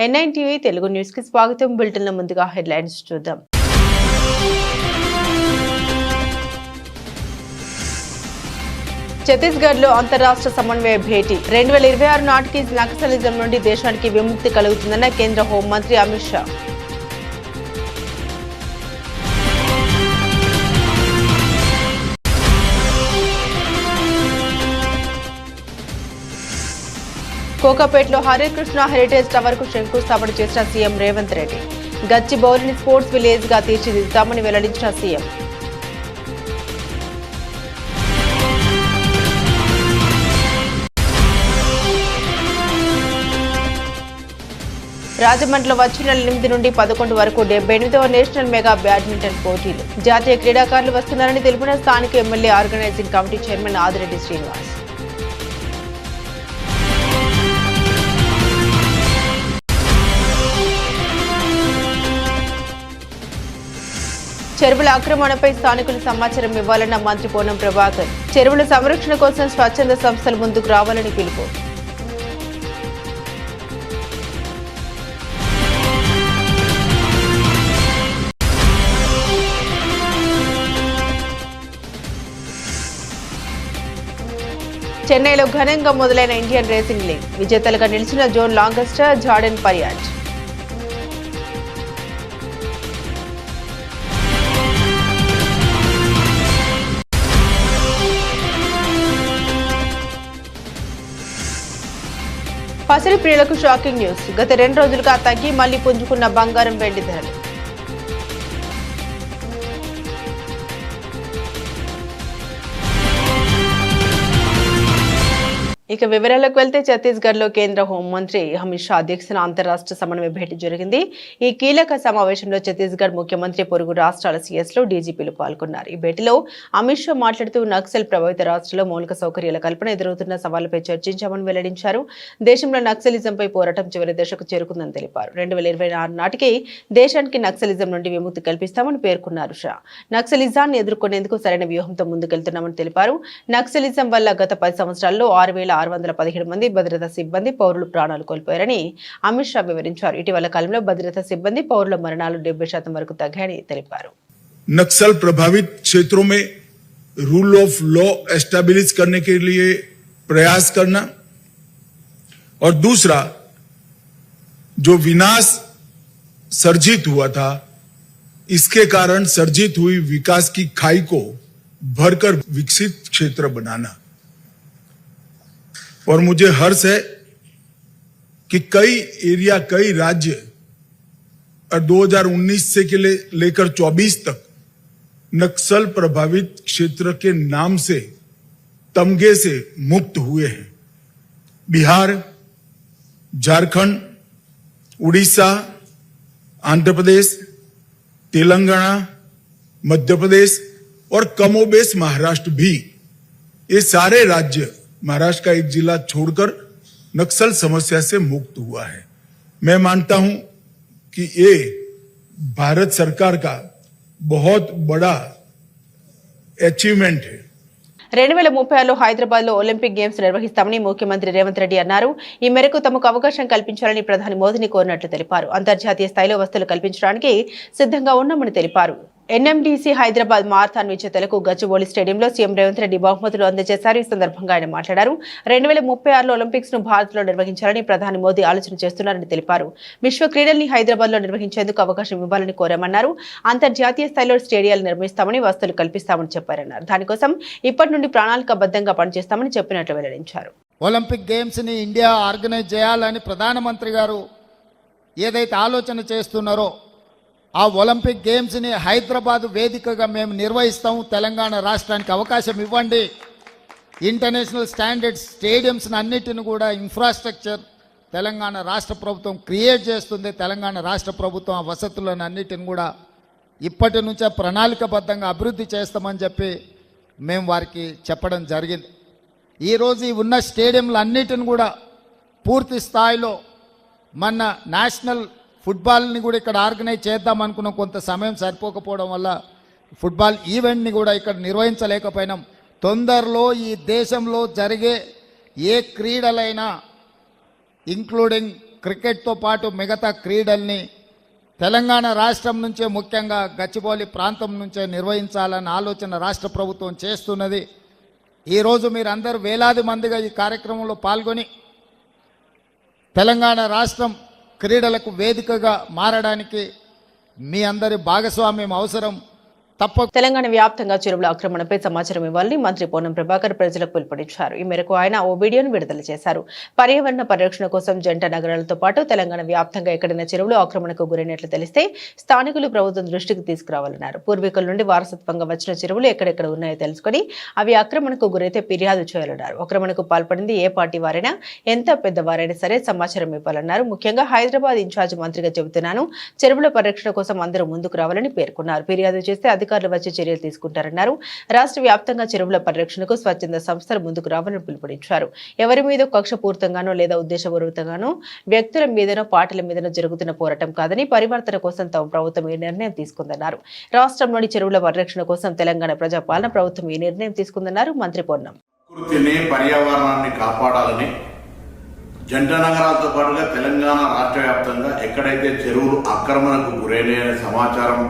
N9 TV Telugu news కి స్వాగతం. Bulletin లో ముందుగా హెడ్లైన్స్ చూద్దాం. ఛత్తీస్గఢ్ లో అంతర్రాష్ట్ర సమన్వయ భేటీ 2026 నాటికి నక్సలిజం నుండి దేశానికి విముక్తి కలుగుతుందన్న కేంద్ర హోంమంత్రి అమిత్ షా. కోకాపేటలో హరికృష్ణ హెరిటేజ్ టవర్ కు శంకుస్థాపన చేసిన సీఎం రేవంత్ రెడ్డి. గచ్చిబౌలిని స్పోర్ట్స్ విలేజ్ గా తీర్చిదిద్దామని వెల్లడించిన సీఎం. రాజమండ్రిలో వచ్చే నెల 8 నుండి 11 వరకు 78వ నేషనల్ మెగా బ్యాడ్మింటన్ పోటీలు. జాతీయ క్రీడాకారులు వస్తున్నారని తెలిపిన స్థానిక MLA organising committee chairman Adireddy Srinivas. చెరువుల ఆక్రమణపై స్థానికులు సమాచారం ఇవ్వాలన్న మంత్రి పొన్నం ప్రభాకర్. చెరువుల సంరక్షణ కోసం స్వచ్ఛంద సంస్థలు ముందుకు రావాలని పిలుపు. చెన్నైలో ఘనంగా మొదలైన ఇండియన్ రేసింగ్ లీగ్. విజేతలుగా నిలిచిన జోన్ లాంగస్టర్ జార్డెన్ పర్యాజ్. పసిడి ప్రియులకు షాకింగ్ న్యూస్. గత 2 రోజులుగా తగ్గి మళ్లీ పుంజుకున్న బంగారం వెండి ధరలు. ఇక వివరాలకు వెళ్తే ఛత్తీస్గఢ్ లో కేంద్ర హోంమంత్రి అమిత్ షా అధ్యక్షతన అంతర్రాష్ట్ర సమన్వయ భేటీ జరిగింది. ఈ కీలక సమావేశంలో ఛత్తీస్గఢ్ ముఖ్యమంత్రి, పొరుగు రాష్ట్రాల సీఎస్లు, డీజీపీలు పాల్గొన్నారు. ఈ భేటీలో అమిత్ షా మాట్లాడుతూ నక్సల్ ప్రభావిత రాష్ట్రాల్లో మౌలిక సౌకర్యాల కల్పన ఎదురవుతున్న సవాళ్లపై చర్చించామని వెల్లడించారు. దేశంలో నక్సలిజంపై పోరాటం చివరి దశకు చేరుకుందని తెలిపారు. 2026 నాటికి దేశానికి నక్సలిజం నుండి విముక్తి కల్పిస్తామని పేర్కొన్నారు. షా నక్సలిజాన్ని ఎదుర్కొనేందుకు సరైన వ్యూహంతో ముందుకెళ్తున్నామని తెలిపారు. నక్సలిజం వల్ల గత 10 సంవత్సరాల్లో 6,617 మంది భద్రతా సిబ్బంది, పౌరులు ప్రాణాలు కోల్పోయారని అమిత్ షా వివరించారు. ఇటీవల కాలంలో భద్రతా సిబ్బంది, పౌరుల మరణాలు 70% వరకు తగ్గాయని తెలిపారు. नक्सल प्रभावित क्षेत्रों में रूल ऑफ लॉ एस्टैब्लिश करने के लिए प्रयास करना और दूसरा जो विनाश सर्जित हुआ था, इसके कारण सर्जित हुई विकास की खाई को भरकर विकसित क्षेत्र बनाना. और मुझे हर्ष है कि कई एरिया, कई राज्य 2019 से के लेकर 24 तक नक्सल प्रभावित क्षेत्र के नाम से तमगे से मुक्त हुए हैं. बिहार, झारखंड, उड़ीसा, आंध्र प्रदेश, तेलंगाना, मध्य प्रदेश और कमोबेश महाराष्ट्र भी, ये सारे राज्य, महाराष्ट्र का एक जिला छोड़कर नक्सल समस्या से मुक्त हुआ है. मैं मानता हूं कि ये भारत सरकार का बहुत बड़ा अचीवमेंट है. 2036లో హైదరాబాద్ లో ఒలింపిక్ గేమ్స్ నిర్వహిస్తామని ముఖ్యమంత్రి రేవంత్ రెడ్డి అన్నారు. ఈ మేరకు తమకు అవకాశం కల్పించాలని ప్రధాని మోదీని కోరినట్లు తెలిపారు. అంతర్జాతీయ స్థాయిలో వసతులు కల్పించడానికి సిద్ధంగా ఉన్నామని తెలిపారు. ఎన్ఎండిసి హైదరాబాద్ మారథాన్ విజేతలకు గచ్చిబౌలి స్టేడియంలో సీఎం రేవంత్ రెడ్డి బహుమతులు అందజేశారు. ఈ సందర్భంగా ఆయన మాట్లాడారు. 2036లో ఒలింపిక్స్ ను భారత్ లో నిర్వహించాలని ప్రధాని మోదీ ఆలోచన చేస్తున్నారని తెలిపారు. విశ్వ క్రీడల్ని హైదరాబాద్ లో నిర్వహించేందుకు అవకాశం ఇవ్వాలని కోరామన్నారు. అంతర్జాతీయ స్థాయిలో స్టేడియాలు నిర్మిస్తామని, వసతులు కల్పిస్తామని చెప్పారన్నారు. దానికోసం ఇప్పటి నుండి ప్రణాళికాబద్ధంగా పనిచేస్తామని చెప్పినట్లు వెల్లడించారు. ఒలింపిక్ గేమ్స్ ని ఇండియా ఆర్గనైజ్ చేయాలని ప్రధానమంత్రి గారు ఏదైతే ఆలోచన చేస్తున్నారో, ఆ ఒలింపిక్ గేమ్స్ని హైదరాబాద్ వేదికగా మేము నిర్వహిస్తాము. తెలంగాణ రాష్ట్రానికి అవకాశం ఇవ్వండి. ఇంటర్నేషనల్ స్టాండర్డ్స్ స్టేడియంస్ని అన్నిటిని కూడా ఇన్ఫ్రాస్ట్రక్చర్ తెలంగాణ రాష్ట్ర ప్రభుత్వం క్రియేట్ చేస్తుంది. తెలంగాణ రాష్ట్ర ప్రభుత్వం ఆ వసతులను అన్నిటిని కూడా ఇప్పటి నుంచే ప్రణాళికబద్ధంగా అభివృద్ధి చేస్తామని చెప్పి మేము వారికి చెప్పడం జరిగింది. ఈరోజు ఈ ఉన్న స్టేడియంలు అన్నిటిని కూడా పూర్తి స్థాయిలో మన నేషనల్ ఫుట్బాల్ని కూడా ఇక్కడ ఆర్గనైజ్ చేద్దాం అనుకున్నాం. కొంత సమయం సరిపోకపోవడం వల్ల ఫుట్బాల్ ఈవెంట్ని కూడా ఇక్కడ నిర్వహించలేకపోయినాం. తొందరలో ఈ దేశంలో జరిగే ఏ క్రీడలైనా ఇంక్లూడింగ్ క్రికెట్తో పాటు మిగతా క్రీడల్ని తెలంగాణ రాష్ట్రం నుంచే ముఖ్యంగా గచ్చిబౌలి ప్రాంతం నుంచే నిర్వహించాలన్న ఆలోచన రాష్ట్ర ప్రభుత్వం చేస్తున్నది. ఈరోజు మీరందరూ వేలాది మందిగా ఈ కార్యక్రమంలో పాల్గొని తెలంగాణ రాష్ట్రం క్రీడలకు వేదికగా మారడానికి మీ అందరి భాగస్వామ్యం అవసరం. తెలంగాణ వ్యాప్తంగా చెరువుల ఆక్రమణపై సమాచారం ఇవ్వాలని మంత్రి పొన్నం ప్రభాకర్ ప్రజలకు పిలుపునిచ్చారు. ఈ మేరకు ఆయన ఓ వీడియోను విడుదల చేశారు. పర్యావరణ పరిరక్షణ కోసం జంట నగరాలతో పాటు తెలంగాణ వ్యాప్తంగా ఎక్కడైనా చెరువులు ఆక్రమణకు గురైనట్లు తెలిస్తే స్థానికులు ప్రభుత్వం దృష్టికి తీసుకురావాలన్నారు. పూర్వీకుల నుండి వారసత్వంగా వచ్చిన చెరువులు ఎక్కడెక్కడ ఉన్నాయో తెలుసుకుని అవి ఆక్రమణకు గురైతే ఫిర్యాదు చేయాలన్నారు. ఆక్రమణకు పాల్పడింది ఏ పార్టీ వారైనా, ఎంత పెద్దవారైనా సరే సమాచారం ఇవ్వాలన్నారు. ముఖ్యంగా హైదరాబాద్ ఇన్ఛార్జ్ మంత్రిగా చెబుతున్నాను, చెరువుల పరిరక్షణ కోసం అందరూ ముందుకు రావాలని పేర్కొన్నారు. ఫిర్యాదు చేస్తే అధికారులు వచ్చి చర్యలు తీసుకుంటారన్నారు. రాష్ట్ర వ్యాప్తంగా చెరువుల పరిరక్షణకు స్వచ్ఛంద సంస్థలు ముందుకు రావాలని పిలుపునిచ్చారు. ఎవరి మీద కక్షపూరితంగానో లేదా ఉద్దేశపూర్వకంగానో వ్యక్తుల మీదనో పార్టీల మీదనో జరుగుతున్న పోరాటం కాదని పరివర్తన కోసం తమ ప్రభుత్వం ఈ నిర్ణయం తీసుకుందన్నారు. రాష్ట్రంలోని చెరువుల పరిరక్షణ కోసం తెలంగాణ ప్రజాపాలన ప్రభుత్వం ఈ నిర్ణయం తీసుకుందన్నారు మంత్రి పొన్నం. పర్యావరణాన్ని కాపాడాలని జంట నగరాలతో పాటుగా తెలంగాణ రాష్ట్ర వ్యాప్తంగా ఎక్కడైతే చెరువులు ఆక్రమణకు గురైన సమాచారం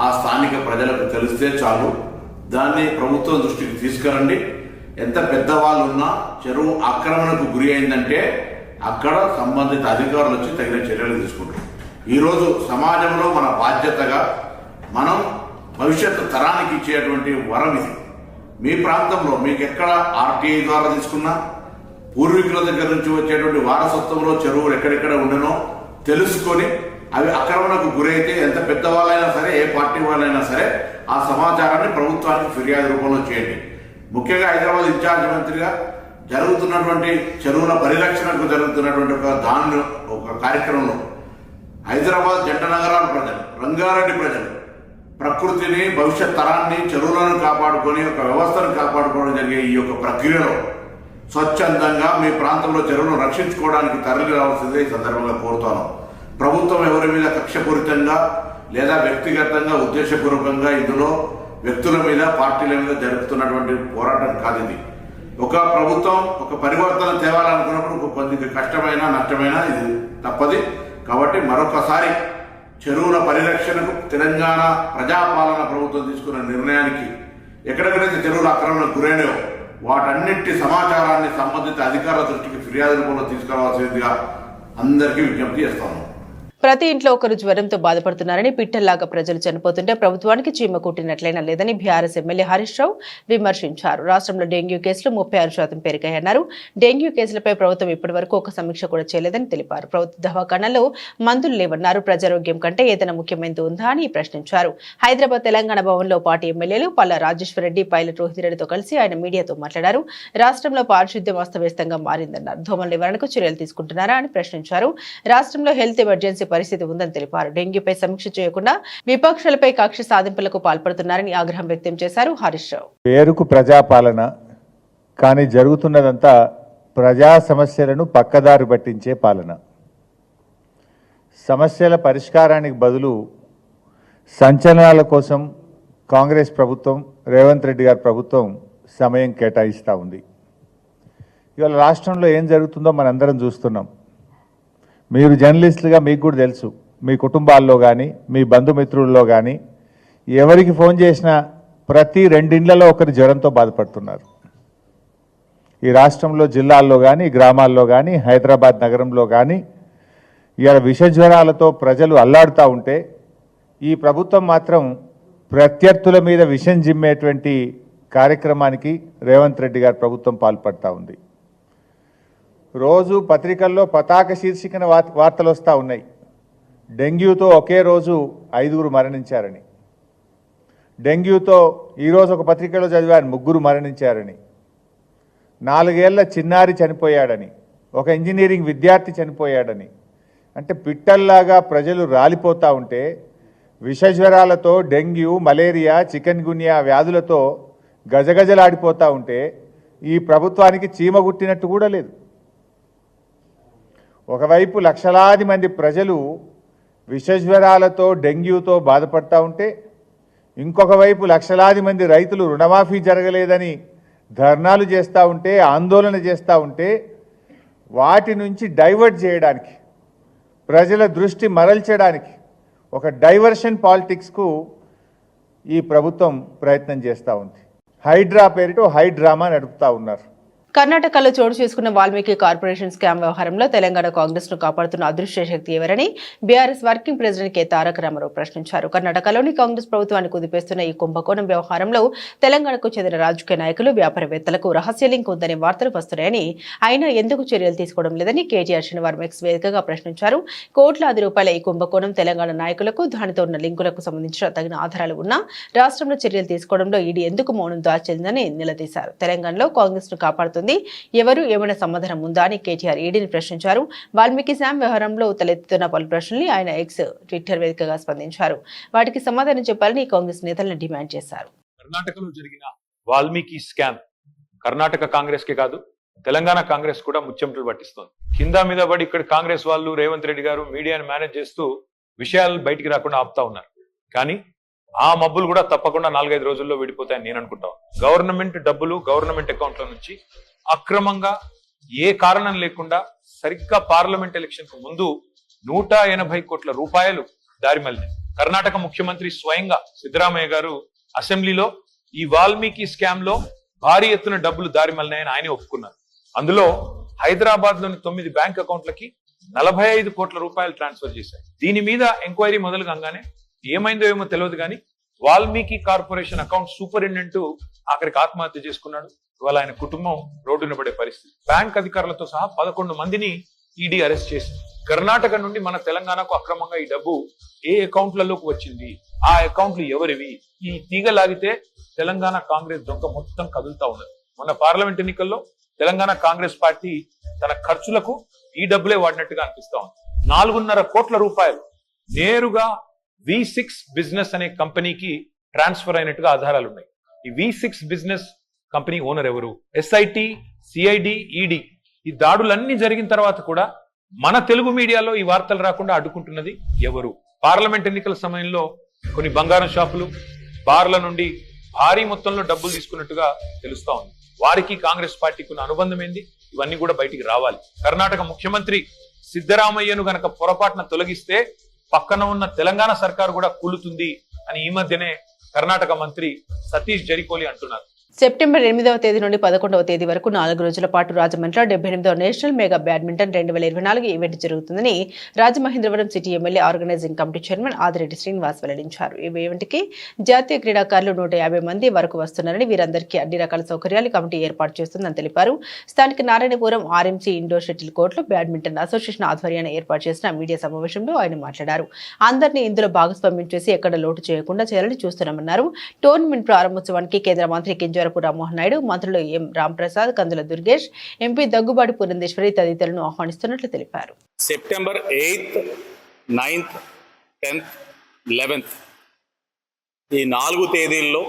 ఆ స్థానిక ప్రజలకు తెలిస్తే చాలు, దాన్ని ప్రభుత్వం దృష్టికి తీసుకురండి. ఎంత పెద్దవాళ్ళు ఉన్నా చెరువు ఆక్రమణకు గురి అయిందంటే అక్కడ సంబంధిత అధికారులు వచ్చి తగిన చర్యలు తీసుకుంటారు. ఈరోజు సమాజంలో మన బాధ్యతగా మనం భవిష్యత్తు తరానికి ఇచ్చేటువంటి వరం ఇది. మీ ప్రాంతంలో మీకు ఎక్కడ ఆర్టీఐ ద్వారా తీసుకున్నా, పూర్వీకుల దగ్గర నుంచి వచ్చేటువంటి వారసత్వంలో చెరువులు ఎక్కడెక్కడ ఉండనో తెలుసుకొని అవి ఆక్రమణకు గురైతే ఎంత పెద్దవాళ్ళైనా సరే, ఏ పార్టీ వాళ్ళైనా సరే ఆ సమాచారాన్ని ప్రభుత్వానికి ఫిర్యాదు రూపంలో చేయండి. ముఖ్యంగా హైదరాబాద్ ఇన్ఛార్జ్ మంత్రిగా జరుగుతున్నటువంటి చెరువుల పరిరక్షణకు జరుగుతున్నటువంటి ఒక కార్యక్రమంలో హైదరాబాద్ జంట నగరాల ప్రజలు, రంగారెడ్డి ప్రజలు ప్రకృతిని, భవిష్యత్ తరాన్ని, చెరువులను కాపాడుకొని ఒక వ్యవస్థను కాపాడుకోవడం జరిగే ఈ యొక్క ప్రక్రియలో స్వచ్ఛందంగా మీ ప్రాంతంలో చెరువులను రక్షించుకోవడానికి తరలి రావాల్సిందే ఈ సందర్భంగా కోరుతాను. ప్రభుత్వం ఎవరి మీద కక్షపూరితంగా లేదా వ్యక్తిగతంగా ఉద్దేశపూర్వకంగా ఇందులో వ్యక్తుల మీద, పార్టీల మీద జరుపుతున్నటువంటి పోరాటం కాదు ఇది. ఒక ప్రభుత్వం ఒక పరివర్తన తేవాలనుకున్నప్పుడు కొద్దిగా కష్టమైన, నష్టమైన ఇది తప్పది. కాబట్టి మరొకసారి చెరువుల పరిరక్షణకు తెలంగాణ ప్రజాపాలన ప్రభుత్వం తీసుకున్న నిర్ణయానికి ఎక్కడెక్కడైతే చెరువుల ఆక్రమణకు గురైనయో వాటన్నిటి సమాచారాన్ని సంబంధిత అధికారుల దృష్టికి ఫిర్యాదు రూపంలో తీసుకురావాల్సిందిగా అందరికీ విజ్ఞప్తి చేస్తాను. ప్రతి ఇంట్లో ఒకరు జ్వరంతో బాధపడుతున్నారని, పిట్టల్లాగా ప్రజలు చనిపోతుంటే ప్రభుత్వానికి చీమ కుట్టినట్లయినా లేదని బీఆర్ఎస్ ఎమ్మెల్యే హరీష్ రావు విమర్శించారు. రాష్ట్రంలో డెంగ్యూ కేసులు 36% పెరిగాయన్నారు. డెంగ్యూ కేసులపై ప్రభుత్వం ఇప్పటి వరకు ఒక సమీక్ష కూడా చేయలేదని తెలిపారు. ప్రభుత్వ దవాఖానాల్లో మందులు లేవన్నారు. ప్రజారోగ్యం కంటే ఏదైనా ముఖ్యమైనది ఉందా అని ప్రశ్నించారు. హైదరాబాద్ తెలంగాణ భవన్లో పార్టీ ఎమ్మెల్యేలు పల్లా రాజేశ్వరరెడ్డి, పైలట్ రోహితిరెడ్డితో కలిసి ఆయన మీడియాతో మాట్లాడారు. రాష్ట్రంలో పారిశుద్ధ్యం అస్తవ్యస్తంగా మారిందన్నారు. దోమల నివారణకు చర్యలు తీసుకుంటున్నారా అని ప్రశ్నించారు. రాష్ట్రంలో హెల్త్ ఎమర్జెన్సీ పరిస్థితి ఉందని తెలిపారు. డెంగ్యూపై సమీక్ష చేయకుండా విపక్షాలపై కక్ష సాధింపులకు పాల్పడుతున్నారని ఆగ్రహం వ్యక్తం చేశారు హరీష్ రావు. పేరుకు ప్రజాపాలన, కానీ జరుగుతున్నదంతా ప్రజా సమస్యలను పక్కదారి పట్టించే పాలన. సమస్యల పరిష్కారానికి బదులు సంచలనాల కోసం కాంగ్రెస్ ప్రభుత్వం, రేవంత్ రెడ్డి గారి ప్రభుత్వం సమయం కేటాయిస్తూ ఉంది. ఇవాళ రాష్ట్రంలో ఏం జరుగుతుందో మనందరం చూస్తున్నాం. మీరు జర్నలిస్టులుగా మీకు కూడా తెలుసు, మీ కుటుంబాల్లో కానీ, మీ బంధుమిత్రుల్లో కానీ ఎవరికి ఫోన్ చేసినా ప్రతి 2 ఇండ్లలో ఒకరి జ్వరంతో బాధపడుతున్నారు. ఈ రాష్ట్రంలో జిల్లాల్లో కానీ, గ్రామాల్లో కానీ, హైదరాబాద్ నగరంలో కానీ ఇవాళ విష జ్వరాలతో ప్రజలు అల్లాడుతూ ఉంటే ఈ ప్రభుత్వం మాత్రం ప్రత్యర్థుల మీద విషం జిమ్మేటువంటి కార్యక్రమానికి రేవంత్ రెడ్డి గారి ప్రభుత్వం పాల్పడుతూ ఉంది. రోజు పత్రికల్లో పతాక శీర్షికన వార్తలు వస్తూ ఉన్నాయి. డెంగ్యూతో ఒకే రోజు 5 మరణించారని, డెంగ్యూతో ఈరోజు ఒక పత్రికలో చదివాను 3 మరణించారని, 4 ఏళ్ల చిన్నారి చనిపోయాడని, ఒక ఇంజనీరింగ్ విద్యార్థి చనిపోయాడని. అంటే పిట్టల్లాగా ప్రజలు రాలిపోతూ ఉంటే, విషజ్వరాలతో, డెంగ్యూ, మలేరియా, చికెన్ గున్యా వ్యాధులతో గజగజలాడిపోతూ ఉంటే ఈ ప్రభుత్వానికి చీమ గుట్టినట్టు కూడా లేదు. ఒకవైపు లక్షలాది మంది ప్రజలు విషజ్వరాలతో, డెంగ్యూతో బాధపడతా ఉంటే, ఇంకొక వైపు లక్షలాది మంది రైతులు రుణమాఫీ జరగలేదని ధర్నాలు చేస్తూ ఉంటే, ఆందోళన చేస్తూ ఉంటే, వాటి నుంచి డైవర్ట్ చేయడానికి ప్రజల దృష్టి మరల్చడానికి ఒక డైవర్షన్ పాలిటిక్స్కు ఈ ప్రభుత్వం ప్రయత్నం చేస్తూ ఉంది. హైడ్రా పేరిట హైడ్రామా నడుపుతా ఉన్నారు. కర్ణాటకలో చోటు చేసుకున్న వాల్మీకి కార్పొరేషన్ స్కామ్ వ్యవహారంలో తెలంగాణ కాంగ్రెస్ ను కాపాడుతున్న అదృశ్య శక్తి ఎవరని బీఆర్ఎస్ వర్కింగ్ ప్రెసిడెంట్ కె తారక రామారావు ప్రశ్నించారు. కర్ణాటకలోని కాంగ్రెస్ ప్రభుత్వాన్ని కుదిపేస్తున్న ఈ కుంభకోణం వ్యవహారంలో తెలంగాణకు చెందిన రాజకీయ నాయకులు వ్యాపారవేత్తలకు రహస్య లింక్ ఉందనే వార్తలు వస్తున్నాయని, అయినా ఎందుకు చర్యలు తీసుకోవడం లేదని కేటీఆర్ శనివారం ఎక్స్ వేదికగా ప్రశ్నించారు. కోట్లాది రూపాయల ఈ కుంభకోణం తెలంగాణ నాయకులకు దానితో ఉన్న లింకులకు సంబంధించిన తగిన ఆధారాలు ఉన్నా రాష్ట్రంలో చర్యలు తీసుకోవడంలో ఈడీ ఎందుకు మౌనం దాల్చిందని నిలదీశారు. తెలంగాణలో కాంగ్రెస్ ను కాపాడుతుంది ఎవరు, ఏమైనా సమాధానం ఉందా అని కేటీఆర్ ఈడీని ప్రశ్నించారు. వాల్మీకి శామ్ వ్యవహారంలో తలెత్తుతున్న పలు ప్రశ్నల్ని ఆయన ఎక్స్ ట్విట్టర్ వేదికగా స్పందించారు. వాటికి సమాధానం చెప్పాలని కాంగ్రెస్ నేతలను డిమాండ్ చేశారు. కర్ణాటకలో జరిగిన వాల్మీకి స్కామ్ కర్ణాటక కాంగ్రెస్ కే కాదు, తెలంగాణ కాంగ్రెస్ కూడా ముచ్చెమటలు పట్టిస్తోంది. కింద మీద పడి ఇక్కడ కాంగ్రెస్ వాళ్ళు, రేవంత్ రెడ్డి గారు మీడియాను మేనేజ్ చేస్తూ విషయాలు బయటికి రాకుండా ఆపుతా ఉన్నారు. కానీ ఆ మబ్బులు కూడా తప్పకుండా 4-5 రోజుల్లో విడిపోతాయని నేను అనుకుంటాను. గవర్నమెంట్ డబ్బులు గవర్నమెంట్ అకౌంట్ల నుంచి అక్రమంగా ఏ కారణం లేకుండా సరిగ్గా పార్లమెంట్ ఎలక్షన్ కు ముందు 180 కోట్ల రూపాయలు దారిమల్లినాయి. కర్ణాటక ముఖ్యమంత్రి స్వయంగా సిద్ధరామయ్య గారు అసెంబ్లీలో ఈ వాల్మీకి స్కామ్ లో భారీ ఎత్తున డబ్బులు దారిమల్లినాయని ఆయన ఒప్పుకున్నారు. అందులో హైదరాబాద్ లోని 9 బ్యాంక్ అకౌంట్లకి 45 కోట్ల రూపాయలు ట్రాన్స్ఫర్ చేశారు. దీని మీద ఎంక్వైరీ మొదలు కాగానే ఏమైందో ఏమో తెలియదు కానీ వాల్మీకి కార్పొరేషన్ అకౌంట్ సూపరింటెండెంట్ ఆఖరికి ఆత్మహత్య చేసుకున్నాడు. ఇవాళ ఆయన కుటుంబం రోడ్డున పడే పరిస్థితి. బ్యాంక్ అధికారులతో సహా 11 మందిని ఈడీ అరెస్ట్ చేసింది. కర్ణాటక నుండి మన తెలంగాణకు అక్రమంగా ఈ డబ్బు ఏ అకౌంట్లలోకి వచ్చింది, ఆ అకౌంట్లు ఎవరివి, ఈ తీగ లాగితే తెలంగాణ కాంగ్రెస్ దొంగ మొత్తం కదులుతా ఉన్నది. మొన్న పార్లమెంట్ ఎన్నికల్లో తెలంగాణ కాంగ్రెస్ పార్టీ తన ఖర్చులకు ఈ డబ్బులే వాడినట్టుగా అనిపిస్తా ఉంది. 4.5 కోట్ల రూపాయలు నేరుగా V6 బిజినెస్ అనే కంపెనీకి ట్రాన్స్ఫర్ అయినట్టుగా ఆధారాలు ఉన్నాయి. ఈ V6 బిజినెస్ కంపెనీ ఓనర్ ఎవరు? SIT, CID, ED ఈ దాడులన్నీ జరిగిన తర్వాత కూడా మన తెలుగు మీడియాలో ఈ వార్తలు రాకుండా అడ్డుకుంటున్నది ఎవరు? పార్లమెంట్ ఎన్నికల సమయంలో కొన్ని బంగారం షాపులు, బార్ల నుండి భారీ మొత్తంలో డబ్బులు తీసుకున్నట్టుగా తెలుస్తా ఉంది. వారికి కాంగ్రెస్ పార్టీకి ఉన్న అనుబంధం ఏంది? ఇవన్నీ కూడా బయటికి రావాలి. కర్ణాటక ముఖ్యమంత్రి సిద్ధరామయ్యను గనక పొరపాటున తొలగిస్తే పక్కన ఉన్న తెలంగాణ సర్కారు కూడా కూలుతుంది అని ఈ మధ్యనే కర్ణాటక మంత్రి సతీష్ జరికోలి అంటున్నారు. సెప్టెంబర్ 8వ తేదీ నుండి 11వ తేదీ వరకు 4 రోజుల పాటు రాజమండ్రిలో 78వ నేషనల్ మెగా బ్యాడ్మింటన్ 2024 ఈవెంట్ జరుగుతుందని Rajamahendravaram city MLA organising committee chairman Adireddy Srinivas వెల్లడించారు. ఈ ఈవెంట్ కి జాతీయ క్రీడాకారులు 150 మంది వరకు వస్తున్నారని, వీరందరికీ అన్ని రకాల సౌకర్యాలు కమిటీ ఏర్పాటు చేస్తుందని తెలిపారు. స్థానిక నారాయణపురం RMC ఇండోర్ షటిల్ కోర్టులో బ్యాడ్మింటన్ అసోసియేషన్ ఆధ్వర్యాన్ని ఏర్పాటు చేసిన మీడియా సమావేశంలో ఆయన మాట్లాడారు. అందరినీ ఇందులో భాగస్వామ్యం చేసి ఎక్కడ లోటు చేయకుండా చేయాలని చూస్తున్నామన్నారు. టోర్నమెంట్ ప్రారంభోత్సవానికి కేంద్ర మంత్రి కింజరాపు రామ్మోహన్ నాయుడు, మంత్రులు ఎం రాంప్రసాద్, కందుల దుర్గేష్, ఎంపీ దగ్గుబాటి పురంధేశ్వరి తదితరులను ఆహ్వానిస్తున్నట్లు తెలిపారు. September 8th, 9th, 10th, 11th ఈ 4 తేదీల్లో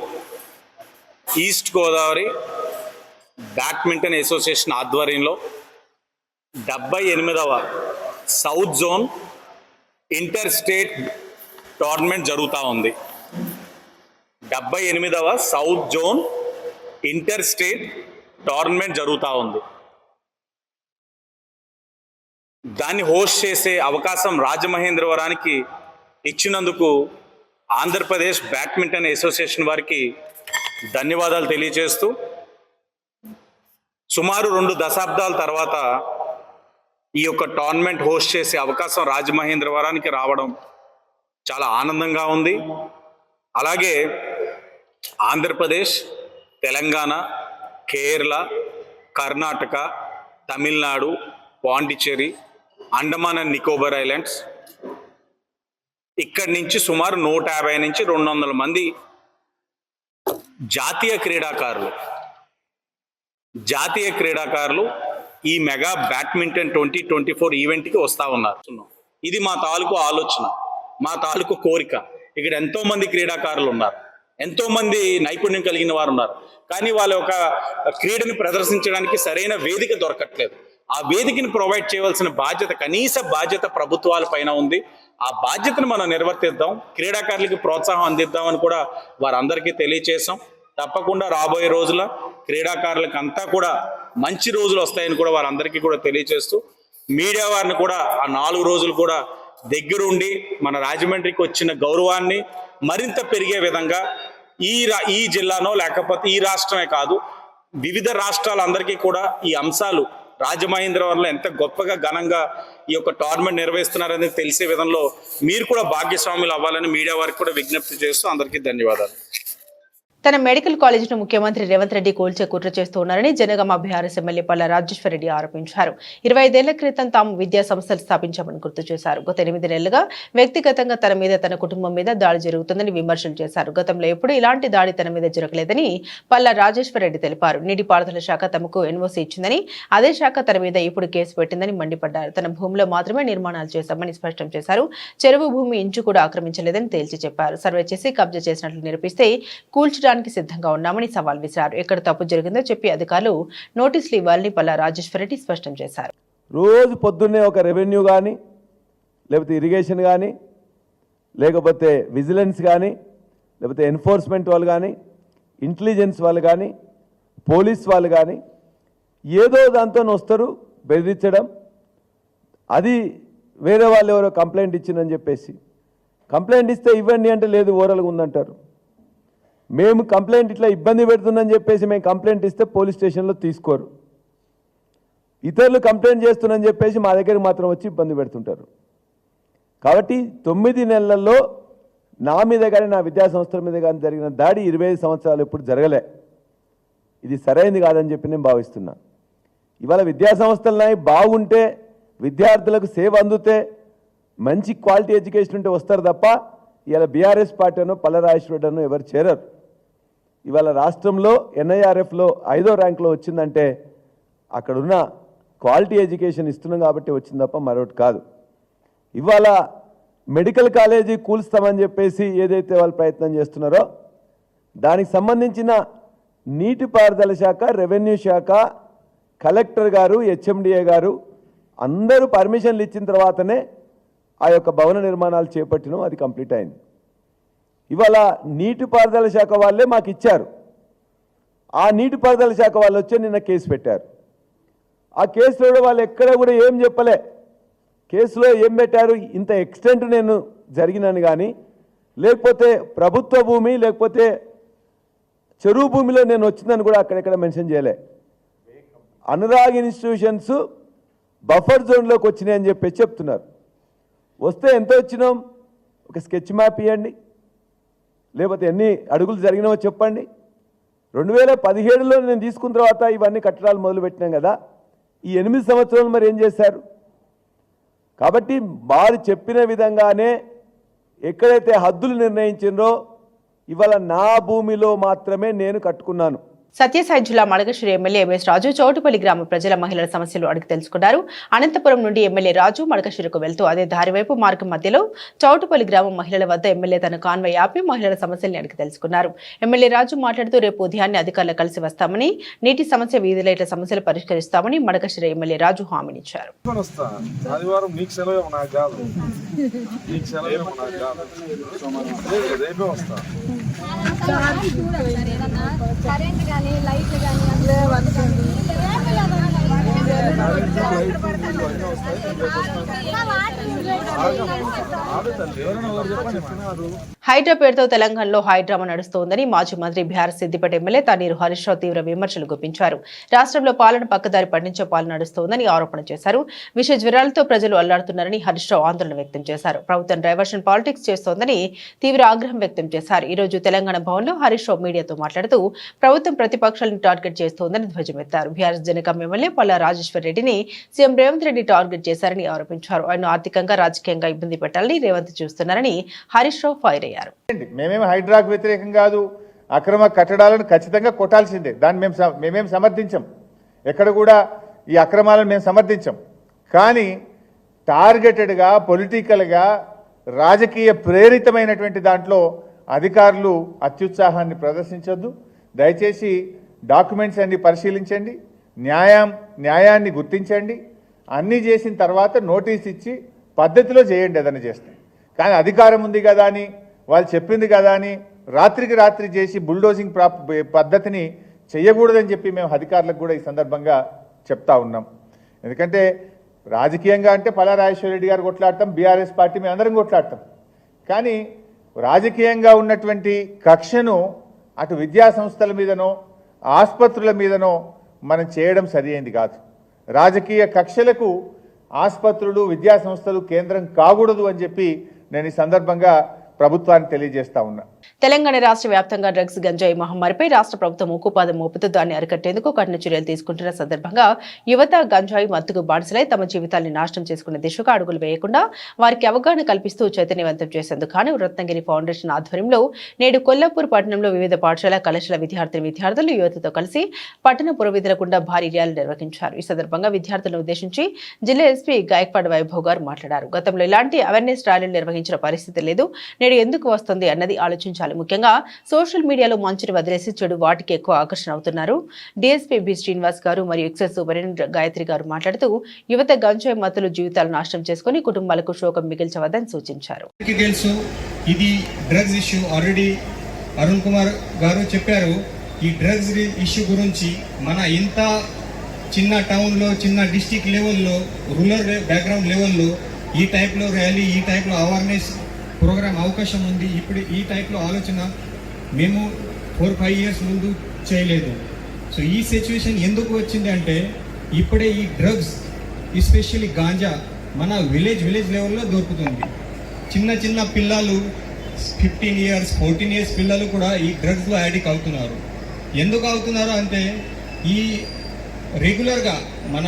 ఈస్ట్ గోదావరి బ్యాడ్మింటన్ అసోసియేషన్ ఆధ్వర్యంలో 78వ south zone inter state tournament జరుగుతూ ఉంది. 78వ south zone inter state tournament జరుగుతూ ఉంది. దాన్ని హోస్ట్ చేసే అవకాశం రాజమహేంద్రవరానికి ఇచ్చినందుకు ఆంధ్రప్రదేశ్ బ్యాడ్మింటన్ అసోసియేషన్ వారికి ధన్యవాదాలు తెలియజేస్తూ, సుమారు 2 దశాబ్దాల తర్వాత ఈ యొక్క టోర్నమెంట్ హోస్ట్ చేసే అవకాశం రాజమహేంద్రవరానికి రావడం చాలా ఆనందంగా ఉంది. అలాగే ఆంధ్రప్రదేశ్, తెలంగాణ, కేరళ, కర్ణాటక, తమిళనాడు, పాండిచ్చేరి, అండమాన్ అండ్ నికోబార్ ఐలాండ్స్ ఇక్కడి నుంచి సుమారు 150 నుంచి 200 మంది జాతీయ క్రీడాకారులు ఈ మెగా బ్యాడ్మింటన్ 2024 ఈవెంట్కి వస్తూ ఉన్నారు. ఇది మా తాలూకు ఆలోచన, మా తాలూకు కోరిక. ఇక్కడ ఎంతో మంది క్రీడాకారులు ఉన్నారు, ఎంతో మంది నైపుణ్యం కలిగిన వారు ఉన్నారు. కానీ వాళ్ళ ఒక క్రీడని ప్రదర్శించడానికి సరైన వేదిక దొరకట్లేదు. ఆ వేదికని ప్రొవైడ్ చేయవలసిన బాధ్యత, కనీస బాధ్యత ప్రభుత్వాల పైన ఉంది. ఆ బాధ్యతను మనం నిర్వర్తిద్దాం, క్రీడాకారులకి ప్రోత్సాహం అందిద్దామని కూడా వారందరికీ తెలియచేసాం. తప్పకుండా రాబోయే రోజుల క్రీడాకారులకు అంతా కూడా మంచి రోజులు వస్తాయని కూడా వారందరికీ కూడా తెలియచేస్తూ, మీడియా వారిని కూడా ఆ 4 రోజులు కూడా దగ్గరుండి మన రాజమండ్రికి వచ్చిన గౌరవాన్ని మరింత పెరిగే విధంగా ఈ జిల్లానో లేకపోతే ఈ రాష్ట్రమే కాదు వివిధ రాష్ట్రాలందరికీ కూడా ఈ అంశాలు రాజమహేంద్రవరంలో ఎంత గొప్పగా ఘనంగా ఈ యొక్క టోర్నమెంట్ నిర్వహిస్తున్నారనేది తెలిసే విధంలో మీరు కూడా భాగ్యస్వాములు అవ్వాలని మీడియా వారికి కూడా విజ్ఞప్తి చేస్తూ అందరికీ ధన్యవాదాలు. తన మెడికల్ కాలేజీను ముఖ్యమంత్రి రేవంత్ రెడ్డి కూల్చే కుట్ర చేస్తున్నారని జనగామ బీఆర్ఎస్ ఎమ్మెల్యే పల్లా రాజేశ్వర రెడ్డి ఆరోపించారు. 25 ఏళ్ల క్రితం తాము విద్యా సంస్థలు స్థాపించామని గుర్తు చేశారు. గత 8 నెలలుగా వ్యక్తిగతంగా తన మీద తన కుటుంబం మీద దాడి జరుగుతుందని విమర్శలు చేశారు. గతంలో ఎప్పుడూ ఇలాంటి దాడి తన మీద జరగలేదని పల్లా రాజేశ్వర రెడ్డి తెలిపారు. నీటిపారుదల శాఖ తమకు ఎన్ఓసీ ఇచ్చిందని అదే శాఖ తన మీద ఇప్పుడు కేసు పెట్టిందని మండిపడ్డారు. తన భూమిలో మాత్రమే నిర్మాణాలు చేశామని స్పష్టం చేశారు. చెరువు భూమి ఇంచు కూడా ఆక్రమించలేదని తేల్చి చెప్పారు. సర్వే చేసి కబ్జా చేసినట్లు నిరూపిస్తే కూల్చడానికి సిద్ధంగా ఉన్నామని సవాల్ విసిరారు. ఎక్కడ తప్పు జరిగిందో చెప్పి అధికారులు నోటీసులు ఇవ్వాలని పల్లా రాజేశ్వర రెడ్డి స్పష్టం చేశారు. రోజు పొద్దున్నే ఒక రెవెన్యూ కానీ లేకపోతే ఇరిగేషన్ కానీ లేకపోతే విజిలెన్స్ కానీ లేకపోతే ఎన్ఫోర్స్మెంట్ వాళ్ళు కానీ ఇంటెలిజెన్స్ వాళ్ళు కానీ పోలీస్ వాళ్ళు కానీ ఏదో దాంతో వస్తారు బెదిరించడం. అది వేరే వాళ్ళు ఎవరో కంప్లైంట్ ఇచ్చిందని చెప్పేసి కంప్లైంట్ ఇస్తే ఇవ్వండి అంటే లేదు ఓరల్గా ఉందంటారు. మేము కంప్లైంట్ ఇట్లా ఇబ్బంది పెడుతుందని చెప్పేసి మేము కంప్లైంట్ ఇస్తే పోలీస్ స్టేషన్లో తీసుకోరు. ఇతరులు కంప్లైంట్ చేస్తున్నారని చెప్పేసి మా దగ్గరికి మాత్రం వచ్చి ఇబ్బంది పెడుతుంటారు. కాబట్టి 9 నెలల్లో నా మీద కానీ నా విద్యా సంస్థల మీద కానీ జరిగిన దాడి 25 సంవత్సరాలు ఎప్పుడు జరగలే. ఇది సరైనది కాదని చెప్పి నేను భావిస్తున్నా. ఇవాళ విద్యా సంస్థలున్నాయి, బాగుంటే విద్యార్థులకు సేవ అందుతే మంచి క్వాలిటీ ఎడ్యుకేషన్ ఉంటే వస్తారు తప్ప ఇవాళ బీఆర్ఎస్ పార్టీ అనో పల్లరాజేశ్వరరెడ్డి ఎవరు చేరరు. ఇవాళ రాష్ట్రంలో NIRFలో 5వ ర్యాంకులో వచ్చిందంటే అక్కడున్న క్వాలిటీ ఎడ్యుకేషన్ ఇస్తున్నాం కాబట్టి వచ్చింది తప్ప మరొకటి కాదు. ఇవాళ మెడికల్ కాలేజీ కూల్స్తామని చెప్పేసి ఏదైతే వాళ్ళు ప్రయత్నం చేస్తున్నారో దానికి సంబంధించిన నీటిపారుదల శాఖ, రెవెన్యూ శాఖ, కలెక్టర్ గారు, HMDA గారు అందరూ పర్మిషన్లు ఇచ్చిన తర్వాతనే ఆ యొక్క భవన నిర్మాణాలు చేపట్టినాం. అది కంప్లీట్ అయింది. ఇవాళ నీటిపారుదల శాఖ వాళ్ళే మాకు ఇచ్చారు. ఆ నీటిపారుదల శాఖ వాళ్ళు వచ్చి నిన్న కేసు పెట్టారు. ఆ కేసులో వాళ్ళు ఎక్కడ కూడా ఏం చెప్పలే. కేసులో ఏం పెట్టారు, ఇంత ఎక్స్టెంట్ నేను జరిగినాను కానీ లేకపోతే ప్రభుత్వ భూమి లేకపోతే చెరువు భూమిలో నేను వచ్చిందని కూడా అక్కడెక్కడ మెన్షన్ చేయలే. అనురాగ్ ఇన్స్టిట్యూషన్స్ బఫర్ జోన్లోకి వచ్చినాయని చెప్పి చెప్తున్నారు. వస్తే ఎంత వచ్చినాం, ఒక స్కెచ్ మ్యాప్ ఇవ్వండి, లేకపోతే ఎన్ని అడుగులు జరిగినావో చెప్పండి. 2017లో నేను తీసుకున్న తర్వాత ఇవన్నీ కట్టడాలు మొదలుపెట్టినాం కదా, ఈ 8 సంవత్సరాలు మరి ఏం చేశారు? కాబట్టి వారు చెప్పిన విధంగానే ఎక్కడైతే హద్దులు నిర్ణయించిందో ఇవాళ నా భూమిలో మాత్రమే నేను కట్టుకున్నాను. సత్యసాయి జిల్లా మడకశిర ఎమ్మెల్యే ఎంఎస్ రాజు చౌటుపల్లి గ్రామ ప్రజల మహిళల సమస్యలు అడిగి తెలుసుకున్నారు. అనంతపురం నుండి ఎమ్మెల్యే రాజు మడకశిరకు వెళ్తూ అదే దారివైపు మార్గం మధ్యలో చౌటుపల్లి గ్రామం మహిళల వద్ద ఎమ్మెల్యే తన కాన్వాయ్ ఆపి మహిళల సమస్యల్ని అడిగి తెలుసుకున్నారు. ఎమ్మెల్యే రాజు మాట్లాడుతూ రేపు ఉదయాన్నే అధికారులు కలిసి వస్తామని, నీటి సమస్య, వీధి లైట్ల సమస్యలు పరిష్కరిస్తామని మడకశిర ఎమ్మెల్యే రాజు హామీనిచ్చారు. లైట్ కానీ హైడ్రా పేరుతో తెలంగాణలో హైడ్రామా నడుస్తోందని మాజీ మంత్రి బీఆర్ సిద్దిపేట ఎమ్మెల్యే తన్నీరు హరీష్ రావు తీవ్ర విమర్శలు గుప్పించారు. రాష్ట్రంలో పాలన పక్కదారి పట్టించే పాలన నడుస్తోందని ఆరోపణ చేశారు. విష జ్వరాలతో ప్రజలు అల్లాడుతున్నారని హరీష్ రావు ఆందోళన వ్యక్తం చేశారు. ప్రభుత్వం డైవర్షన్ పాలిటిక్స్ చేస్తోందని తీవ్ర ఆగ్రహం వ్యక్తం చేశారు. ఈ రోజు తెలంగాణ భవన్లో హరీష్ రావు మీడియాతో మాట్లాడుతూ ప్రభుత్వం ప్రతిపక్షాలను టార్గెట్ చేస్తోందని ధ్వజమెత్తారు. బీఆర్ఎస్ జనగాం ఎమ్మెల్యే పల్లా రాజేశ్వర రెడ్డిని సీఎం రేవంత్ రెడ్డి టార్గెట్ చేశారని ఆరోపించారు. ఆయన ఆర్థికంగా, రాజకీయంగా ఇబ్బంది పెట్టాలని రేవంత్ చూస్తున్నారని హరీష్ రావు ఫైర్ అయ్యారు. మేమేం హైడ్రాకు వ్యతిరేకం కాదు, అక్రమ కట్టడాలను ఖచ్చితంగా కొట్టాల్సిందే, దాన్ని మేమేం సమర్థించం, ఎక్కడ కూడా ఈ అక్రమాలను మేము సమర్థించం. కానీ టార్గెటెడ్గా, పొలిటికల్గా, రాజకీయ ప్రేరితమైనటువంటి దాంట్లో అధికారులు అత్యుత్సాహాన్ని ప్రదర్శించొద్దు. దయచేసి డాక్యుమెంట్స్ అన్ని పరిశీలించండి, న్యాయాన్ని గుర్తించండి, అన్నీ చేసిన తర్వాత నోటీస్ ఇచ్చి పద్ధతిలో చేయండి ఏదైనా చేస్తే. కానీ అధికారం ఉంది కదా అని, వాళ్ళు చెప్పింది కదా అని రాత్రికి రాత్రి చేసి బుల్డోజింగ్ పద్ధతిని చేయకూడదని చెప్పి మేము అధికారులకు కూడా ఈ సందర్భంగా చెప్తా ఉన్నాం. ఎందుకంటే రాజకీయంగా అంటే పల్లా రాజేశ్వర రెడ్డి గారు కొట్లాడతాం, బీఆర్ఎస్ పార్టీ మేము అందరం కొట్లాడతాం. కానీ రాజకీయంగా ఉన్నటువంటి కక్షను అటు విద్యా సంస్థల మీదనో ఆసుపత్రుల మీదనో మనం చేయడం సరియైంది కాదు. రాజకీయ కక్షలకు ఆసుపత్రులు విద్యా సంస్థలు కేంద్రం కాకూడదు అని చెప్పి నేను ఈ సందర్భంగా ప్రభుత్వాన్ని తెలియజేస్తా ఉన్నా. తెలంగాణ రాష్ట్ర వ్యాప్తంగా డ్రగ్స్ గంజాయి మహమ్మారిపై రాష్ట్ర ప్రభుత్వం ఉక్కుపాదం మోపుతూ దాన్ని అరికట్టేందుకు కఠిన చర్యలు తీసుకుంటున్న సందర్భంగా యువత గంజాయి మత్తుకు బానిసలై తమ జీవితాన్ని నాశనం చేసుకునే దిశగా అడుగులు వేయకుండా వారికి అవగాహన కల్పిస్తూ చైతన్యవంతం చేసేందుకు గాను రత్నగిరి ఫౌండేషన్ ఆధ్వర్యంలో నేడు కొల్లాపూర్ పట్టణంలో వివిధ పాఠశాల కళాశాల విద్యార్థులు యువతతో కలిసి పట్టణ పురవీధుల గుండా భారీ ర్యాలీ నిర్వహించారు. ఈ సందర్భంగా విద్యార్థులను ఉద్దేశించి జిల్లా ఎస్పీ గాయక్వాడ్ వైభవ్ గారు మాట్లాడారు. గతంలో ఇలాంటి అవేర్నెస్ ర్యాలీలు నిర్వహించిన పరిస్థితి లేదు, నేడు ఎందుకు వస్తుంది అన్నది ఆలోచించాలి. ముఖ్యంగా సోషల్ మీడియాలో మంచిని వదిలేసి చెడు వాటికి ఎక్కువ ఆకర్షణ అవుతున్నారు. డీఎస్పీ బి శ్రీనివాస్ గారు మరియు ఎక్సైజ్ సూపరింటెండెంట్ గాయత్రి గారు మాట్లాడుతూ యువత గంజాయి మత్తులు జీవితాలు నాశనం చేసుకుని కుటుంబాలకు శోకం మిగిల్చవద్దని సూచించారు. తెలుసు ఇది drugs issue, already Arun Kumar గారు చెప్పారు. ఈ డ్రగ్స్ ఇష్యూ గురించి మన ఇంత చిన్న టౌన్లో, చిన్న డిస్టిక్ లెవెల్లో, రూరల్ బ్యాక్గ్రౌండ్ లెవెల్లో ఈ టైప్లో ర్యాలీ, ఈ టైప్లో అవేర్నెస్ ప్రోగ్రామ్ అవకాశం ఉంది. ఇప్పుడు ఈ టైప్లో ఆలోచన మేము 4-5 ఇయర్స్ ముందు చేయలేదు. సో ఈ సిచ్యువేషన్ ఎందుకు వచ్చింది అంటే ఇప్పుడే ఈ డ్రగ్స్ ఎస్పెషల్లీ గాంజా మన విలేజ్ లెవెల్లో దొరుకుతుంది. చిన్న పిల్లలు 15 ఇయర్స్ 14 ఇయర్స్ పిల్లలు కూడా ఈ డ్రగ్స్లో యాడిక్ట్ అవుతున్నారు. ఎందుకు అవుతున్నారు అంటే ఈ రెగ్యులర్గా మన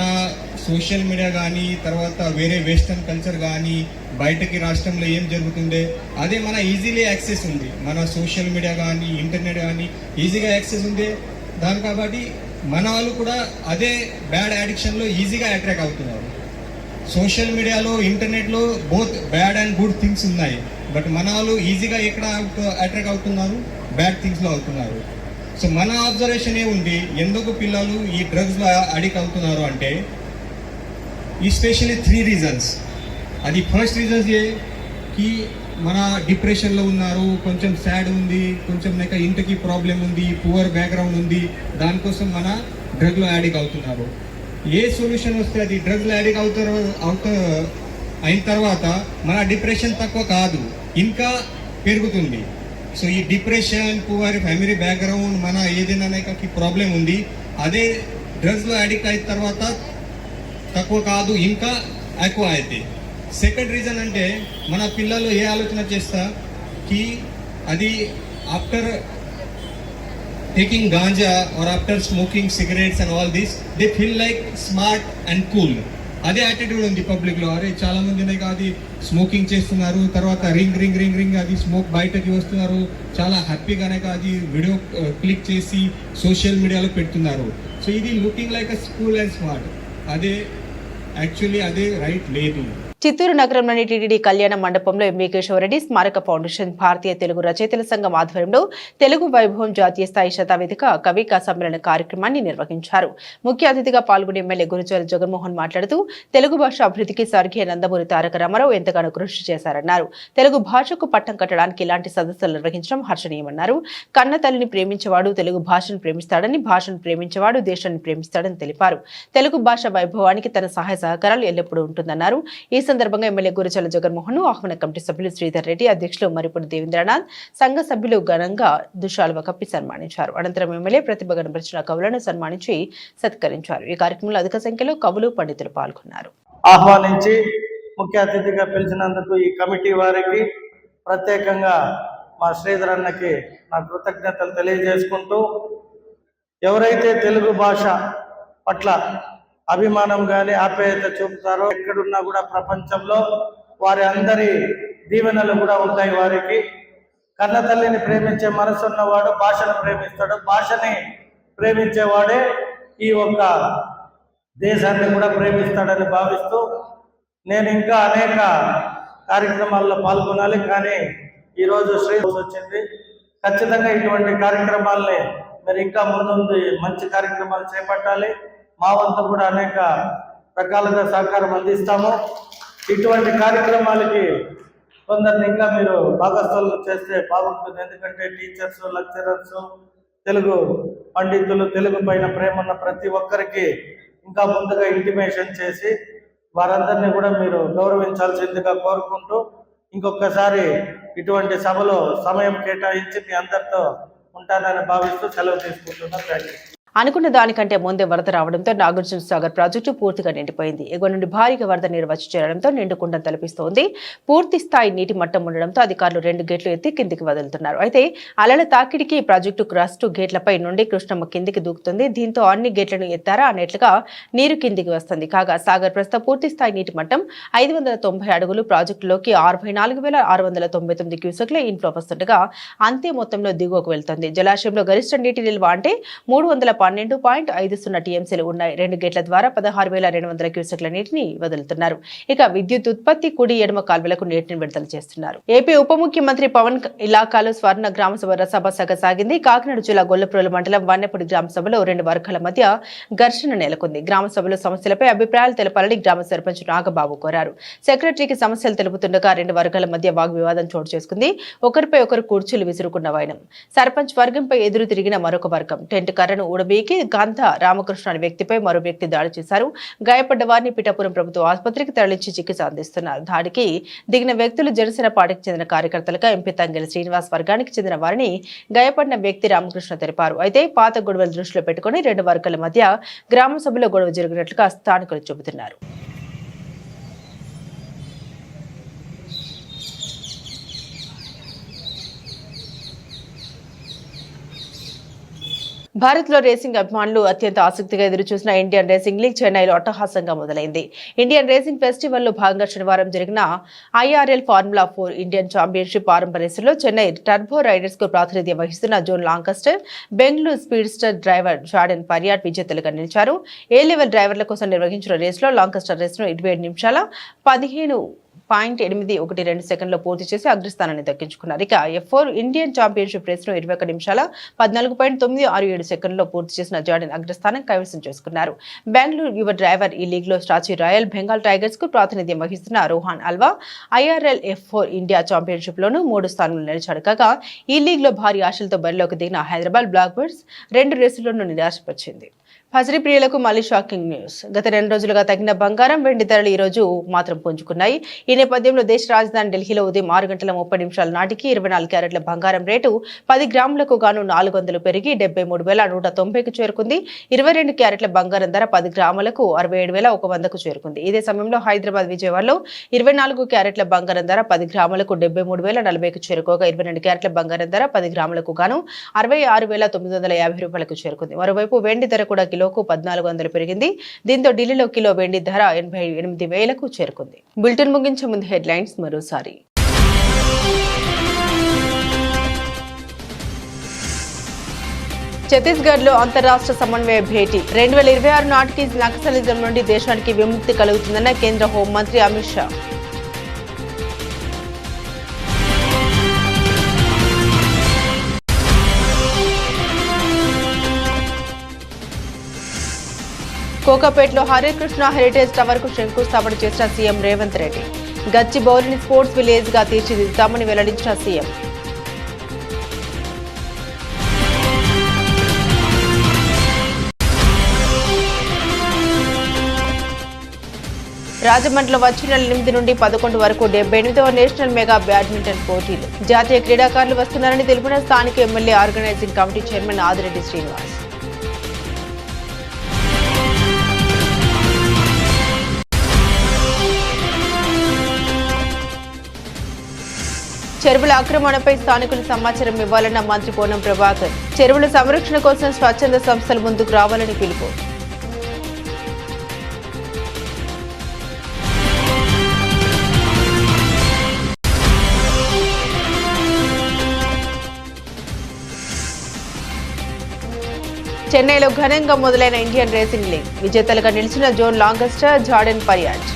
సోషల్ మీడియా కానీ, తర్వాత వేరే వెస్టర్న్ కల్చర్ కానీ, బయటకి రాష్ట్రంలో ఏం జరుగుతుందే అదే మన ఈజీలీ యాక్సెస్ ఉంది. మన సోషల్ మీడియా కానీ, ఇంటర్నెట్ కానీ ఈజీగా యాక్సెస్ ఉంది. దాని కాబట్టి మన వాళ్ళు కూడా అదే బ్యాడ్ అడిక్షన్లో ఈజీగా అట్రాక్ట్ అవుతున్నారు. సోషల్ మీడియాలో, ఇంటర్నెట్లో both bad and good things ఉన్నాయి. బట్ మన వాళ్ళు ఈజీగా ఎక్కడ అట్రాక్ట్ అవుతున్నారు? బ్యాడ్ థింగ్స్లో అవుతున్నారు. సో మన అబ్జర్వేషన్ ఏముంది, ఎందుకు పిల్లలు ఈ డ్రగ్స్లో అడిక్ట్ అవుతున్నారు అంటే ఎస్పెషల్లీ 3 రీజన్స్. అది ఫస్ట్ రీజన్స్ కి మన డిప్రెషన్లో ఉన్నారు, కొంచెం సాడ్ ఉంది, కొంచెం లేక ఇంటికి ప్రాబ్లం ఉంది, పువర్ బ్యాక్గ్రౌండ్ ఉంది, దానికోసం మన డ్రగ్లో యాడిక్ట్ అవుతున్నారు. ఏ సొల్యూషన్ వస్తే అది డ్రగ్లో యాడిక్ట్ అయిన తర్వాత మన డిప్రెషన్ తక్కువ కాదు, ఇంకా పెరుగుతుంది. సో ఈ డిప్రెషన్, పువర్ ఫ్యామిలీ బ్యాక్గ్రౌండ్, మన ఏదైనా ప్రాబ్లం ఉంది, అదే డ్రగ్స్లో యాడిక్ట్ అయిన తర్వాత తక్కువ కాదు, ఇంకా ఎక్కువ అయితే. సెకండ్ రీజన్ అంటే మన పిల్లలు ఏ ఆలోచన చేస్తా కి అది after taking ganja or after smoking cigarettes and all this they feel like smart and cool. అదే యాటిట్యూడ్ ఉంది పబ్లిక్లో. అరే చాలా మంది అది స్మోకింగ్ చేస్తున్నారు, తర్వాత రింగ్ అది స్మోక్ బయటకి వస్తున్నారు, చాలా హ్యాపీగానే అది వీడియో క్లిక్ చేసి సోషల్ మీడియాలో పెడుతున్నారు. సో ఇది looking like a cool and smart. అదే యాక్చువల్లీ అదే రైట్ లేదు. చిత్తూరు నగరంలోని టీటీడీ కళ్యాణ మండపంలో ఎంవీ కేశవరెడ్డి స్మారక ఫౌండేషన్, భారతీయ తెలుగు రచయితల సంఘం ఆధ్వర్యంలో తెలుగు వైభవం జాతీయ స్థాయి శతావేదిక కవికా సమ్మేళన కార్యక్రమాన్ని నిర్వహించారు. ముఖ్య అతిథిగా పాల్గొని ఎమ్మెల్యే గురుజాల జగన్మోహన్ మాట్లాడుతూ తెలుగు భాష అభివృద్ధికి స్వర్గీయ నందమూరి తారక రామారావు ఎంతగానో కృషి చేశారన్నారు. తెలుగు భాషకు పట్టం కట్టడానికి ఇలాంటి సదస్సులు నిర్వహించడం హర్షణీయమన్నారు. కన్న తల్లిని ప్రేమించేవాడు తెలుగు భాషను ప్రేమిస్తాడని, భాషను ప్రేమించేవాడు దేశాన్ని ప్రేమిస్తాడని తెలిపారు. తెలుగు భాష వైభవానికి తన సహాయ సహకారాలు ఎల్లప్పుడూ ఉంటుందన్నారు. ఈ సందర్భంగా ఎమ్మెల్యే గురజాల జగన్మోహన్, ఆహ్వాన కమిటీ సభ్యులు శ్రీధర్ రెడ్డి, అధ్యక్షులు మరిపూడి దేవేంద్రనాథ్, సంఘ సభ్యులు ఘనంగా దుశాలువ కప్పి సన్మానించారు. అనంతరం ఎమ్మెల్యే ప్రతిభ కనబరిచిన కవులను సన్మానించి సత్కరించారు. ఈ కార్యక్రమంలో అధిక సంఖ్యలో కవులు, పండితులు పాల్గొన్నారు. ఆహ్వానించి ముఖ్య అతిథిగా పిలిచినందుకు ఈ కమిటీ వారికి ప్రత్యేకంగా మా శ్రీధర్ అన్నకి నా కృతజ్ఞతలు తెలియజేసుకుంటూ, ఎవరైతే తెలుగు భాష పట్ల అభిమానం కానీ ఆప్యాయత చూపుతారో ఎక్కడున్నా కూడా ప్రపంచంలో వారి అందరి దీవెనలు కూడా ఉంటాయి. వారికి కన్న తల్లిని ప్రేమించే మనసు ఉన్నవాడు భాషను ప్రేమిస్తాడు, భాషని ప్రేమించేవాడే ఈ ఒక్క దేశాన్ని కూడా ప్రేమిస్తాడని భావిస్తూ నేను ఇంకా అనేక కార్యక్రమాల్లో పాల్గొనాలి. కానీ ఈరోజు శ్రీనివాస్ వచ్చింది. ఖచ్చితంగా ఇటువంటి కార్యక్రమాల్ని మీరు ఇంకా ముందు మంచి కార్యక్రమాలు చేపట్టాలి. మా వంతు కూడా అనేక రకాలుగా సహకారం అందిస్తాము. ఇటువంటి కార్యక్రమాలకి కొందరిని ఇంకా మీరు భాగస్వాములు చేస్తే బాగుంటుంది. ఎందుకంటే టీచర్స్, లెక్చరర్స్, తెలుగు పండితులు, తెలుగు పైన ప్రేమ ఉన్న ప్రతి ఒక్కరికి ఇంకా ముందుగా ఇంటిమేషన్ చేసి వారందరినీ కూడా మీరు గౌరవించాల్సిందిగా కోరుకుంటూ ఇంకొకసారి ఇటువంటి సభలో సమయం కేటాయించి మీ అందరితో ఉంటానని భావిస్తూ సెలవు తీసుకుంటున్నాను. Thank you. అనుకున్న దానికంటే ముందే వరద రావడంతో నాగార్జున సాగర్ ప్రాజెక్టు పూర్తిగా నిండిపోయింది. ఎగువ నుండి భారీగా వరద నీరు వచ్చి చేరడంతో నిండుకుండం తలపిస్తోంది. పూర్తి స్థాయి నీటి మట్టం ఉండడంతో అధికారులు 2 గేట్లు ఎత్తి కిందికి వదులుతున్నారు. అయితే అలల తాకిడికి ప్రాజెక్టు క్రస్ట్ గేట్లపై నుండి కృష్ణమ్మ కిందికి దూకుతుంది. దీంతో అన్ని గేట్లను ఎత్తారా అనేట్లుగా నీరు కిందికి వస్తుంది. కాగా సాగర్ ప్రస్తుత పూర్తి స్థాయి నీటి మట్టం 590 అడుగులు. ప్రాజెక్టులోకి 64,699 క్యూసెక్ల ఇన్ఫ్లో వస్తుండగా అంతే మొత్తంలో దిగువకు వెళ్తుంది. జలాశయంలో గరిష్ట నీటి నిల్వ అంటే 312.50 టీఎంసీలు ఉన్నాయి. 2 గేట్ల ద్వారా 16,200 క్యూసెక్ల నీటిని వదులుతున్నారు. ఇక విద్యుత్ ఉత్పత్తి కుడి ఎడమ కాల్వలకు నీటిని విడుదల చేస్తున్నారు. ఏపీ ఉప ముఖ్యమంత్రి పవన్ ఇలాకాలో స్వర్ణ గ్రామ సభ సాగింది. కాకినాడ జిల్లా గొల్లప్రోలు మండలం వన్నెపూడి గ్రామ సభలో 2 వర్గాల మధ్య ఘర్షణ నెలకొంది. గ్రామ సభలో సమస్యలపై అభిప్రాయాలు తెలపాలని గ్రామ సర్పంచ్ నాగబాబు కోరారు. సెక్రటరీకి సమస్యలు తెలుపుతుండగా 2 వర్గాల మధ్య వాగ్వివాదం చోటు చేసుకుంది. ఒకరిపై ఒకరు కుర్చీలు విసురుకున్న వైనం. సర్పంచ్ వర్గంపై ఎదురు తిరిగిన మరొక వర్గం టెంట్ కర్రను ఊడబీకి గంధ రామకృష్ణ అనే వ్యక్తిపై మరో వ్యక్తి దాడి చేశారు. గాయపడ్డ వారిని పిఠాపురం ప్రభుత్వ ఆసుపత్రికి తరలించి చికిత్స అందిస్తున్నారు. దాడికి దిగిన వ్యక్తులు జనసేన పార్టీకి చెందిన కార్యకర్తలుగా ఎంపీ తంగెల శ్రీనివాస్ వర్గానికి చెందిన వారిని గాయపడిన వ్యక్తి రామకృష్ణ తెలిపారు. అయితే పాత గొడవలు దృష్టిలో పెట్టుకుని 2 వర్గాల మధ్య గ్రామ సభలో గొడవ జరిగినట్లుగా స్థానికులు చెబుతున్నారు. భారత్లో రేసింగ్ అభిమానులు అత్యంత ఆసక్తిగా ఎదురుచూసిన ఇండియన్ రేసింగ్ లీగ్ చెన్నైలో అట్టహాసంగా మొదలైంది. ఇండియన్ రేసింగ్ ఫెస్టివల్లో భాగంగా శనివారం జరిగిన ఐఆర్ఎల్ ఫార్ములా 4 ఇండియన్ ఛాంపియన్షిప్ ఆరంభ రేసులో చెన్నై టర్బో రైడర్స్ కు ప్రాతినిధ్యం వహిస్తున్న జోన్ లాంకస్టర్, బెంగళూరు స్పీడ్స్టర్ డ్రైవర్ జార్డెన్ పర్యాట్ విజేతలుగా నిలిచారు. ఏ లెవెల్ డ్రైవర్ల కోసం నిర్వహించిన రేసులో లాంకస్టర్ రేసును 27 నిమిషాల 15.812 సెకండ్లో పూర్తి చేసి అగ్రస్థానాన్ని దక్కించుకున్నారు. ఇక F4 ఇండియన్ ఛాంపియన్షిప్ రేసును 21 నిమిషాల 14.967 సెకండ్లో పూర్తి చేసిన జార్డెన్ అగ్రస్థానం కైవసం చేసుకున్నారు. బెంగళూరు యువ డ్రైవర్ ఈ లీగ్ లో స్టాచి రాయల్ బెంగాల్ టైగర్స్ కు ప్రాతినిధ్యం వహిస్తున్న Rohan Alva IRL F4 India championship లోను 3 స్థానంలో నిలిచాడు. కాగా ఈ లీగ్ లో భారీ ఆశలతో బరిలోకి దిగిన హైదరాబాద్ బ్లాక్ బర్డ్స్ 2 రేసుల్లోనూ నిరాశపరిచింది. ఫజరీ ప్రియులకు మళ్లీ షాకింగ్ న్యూస్. గత 2 రోజులుగా తగ్గిన బంగారం, వెండి ధరలు ఈ రోజు మాత్రం పుంజుకున్నాయి. ఈ నేపథ్యంలో దేశ రాజధాని ఢిల్లీలో ఉదయం 6:30 నాటికి 24 క్యారెట్ల బంగారం రేటు 10 గ్రాములకు గాను 400 పెరిగి 73,190కు చేరుకుంది. 22 క్యారెట్ల బంగారం ధర 10 గ్రాములకు 67,100కు చేరుకుంది. ఇదే సమయంలో హైదరాబాద్, విజయవాడలో 24 క్యారెట్ల బంగారం ధర 10 గ్రాములకు 73,040కు చేరుకోగా 22 క్యారెట్ల బంగారం ధర 10 గ్రాములకు గాను 66,950 రూపాయలకు చేరుకుంది. మరోవైపు వెండి ధర కూడా కిలోకు 1,400 పెరిగింది. దీంతో ఢిల్లీలో కిలో వెండి ధర 88,000కు చేరుకుంది. బులెటిన్ ముగించే ముందు హెడ్లైన్స్ మరోసారి. ఛత్తీస్గఢ్ లో అంతరాష్ట్ర సమన్వయ భేటీ. 2026 నాటికి నక్సలిజం నుండి దేశానికి విముక్తి కలుగుతుందన్న కేంద్ర హోంమంత్రి అమిత్ షా. కోకాపేటలో హరికృష్ణ హెరిటేజ్ టవర్ కు శంకుస్థాపన చేసిన సీఎం రేవంత్ రెడ్డి. గచ్చిబౌలిని స్పోర్ట్స్ విలేజ్ గా తీర్చిదిద్దామని వెల్లడించిన సీఎం. రాజమండ్రిలో వచ్చే నెల 8 నుండి 11 వరకు 78వ నేషనల్ మెగా బ్యాడ్మింటన్ పోటీలు. జాతీయ క్రీడాకారులు వస్తున్నారని తెలిపిన స్థానిక MLA organising committee chairman Adireddy Srinivas. చెరువుల ఆక్రమణపై స్థానికులు సమాచారం ఇవ్వాలన్న మంత్రి పొన్నం ప్రభాకర్. చెరువుల సంరక్షణ కోసం స్వచ్ఛంద సంస్థలు ముందుకు రావాలని పిలుపు. చెన్నైలో ఘనంగా మొదలైన ఇండియన్ రేసింగ్ లీగ్. విజేతలుగా నిలిచిన జోన్ లాంగస్టర్, జార్డెన్ పర్యాట్.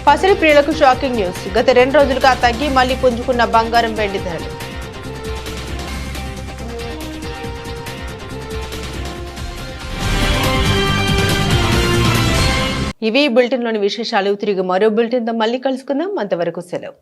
ఫసలి ప్రియులకు షాకింగ్ న్యూస్. గత 2 రోజులుగా తగ్గి మళ్లీ పుంజుకున్న బంగారం, వెండి ధరలు. ఇవి బులెటిన్లోని విశేషాలు. తిరిగి మరో బులెటిన్తో మళ్ళీ కలుసుకుందాం. అంతవరకు సెలవు.